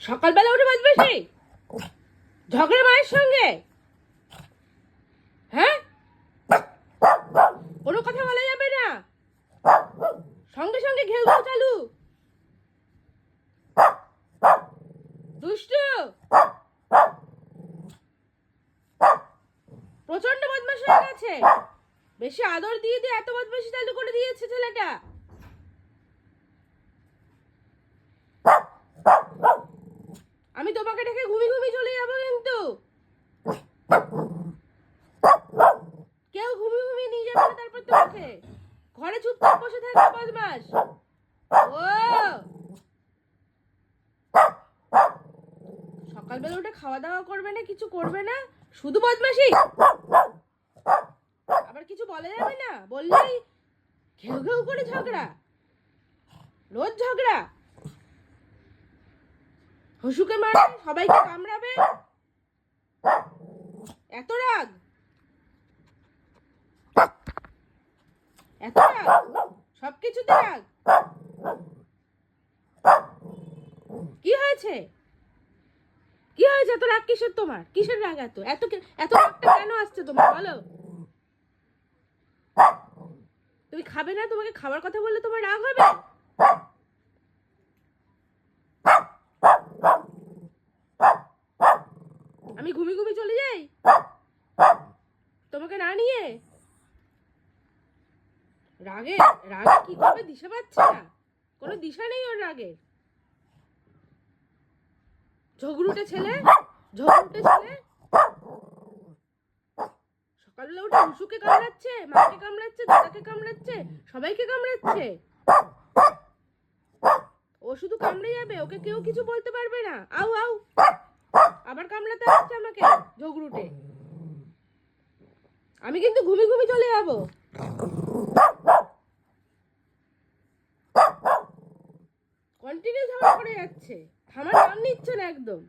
সকালবেলা উঠে বদমাশি, ঝগড়া মায়ের সঙ্গে। হ্যাঁ, কোনো কথা বলা যাবে না, সঙ্গে সঙ্গে ঘেউ ঘেউ চালু। দুষ্টু, প্রচন্ড বদমাশ হয়ে গেছে। বেশি আদর দিয়ে দিয়ে এত বদমাশি চালু করে দিয়েছে ছেলেটা। আমি তোমাকে ডেকে ঘুমি ঘুমি চলে যাবো, কিন্তু কেউ ঘুমি ঘুমি নিয়ে যাবে না তারপর তোমাকে। ঘরে চুপচাপ বসে থাকবে বদমাশ। ও সকালবেলা উঠে খাওয়া দাওয়া করবে না, কিছু করবে না, শুধু বদমাশি। আবার কিছু বলা যাবে না, বললেই ঘেউ ঘেউ করে ঝগড়া, রোজ ঝগড়া। হসুকে মারবে, সবাইকে কামড়াবে, এত রাগ, এত রাগ, সবকিছুতে রাগ। কি হয়েছে, কি হয়েছে? এত রাগ কিসের তোমার? কিসের রাগ? এত এত এত রাগটা কেন আসছে তোমার, বলো? তুমি খাবে না? তোমাকে খাবার কথা বললে তোমার রাগ হবে? আমি ঘুমি ঘুমি চলে যাই তোমাকে না নিয়ে? রাগে রাগে কি করবে দিশা পাচ্ছে না, কোনো দিশা নেই ওর রাগের। ঝগড়ুটে ছেলে, ঝগড়ুটে ছেলে। সকালবেলা উঠে হুসুকে কামড়াচ্ছে, মাকে কামড়াচ্ছে, দাদাকে কামড়াচ্ছে, সবাইকে কামড়াচ্ছে। ও শুধু কামড়ে যাবে, ওকে কেউ কিছু বলতে পারবে না। আউ আউ, আবার কামড়াতে আসছে আমাকে ঝগড়ুটে। আমি কিন্তু ঘুমি ঘুমি চলে যাবো। কন্টিনিউ ঝগড়া করে যাচ্ছে, থামার নাম নিচ্ছে না একদম।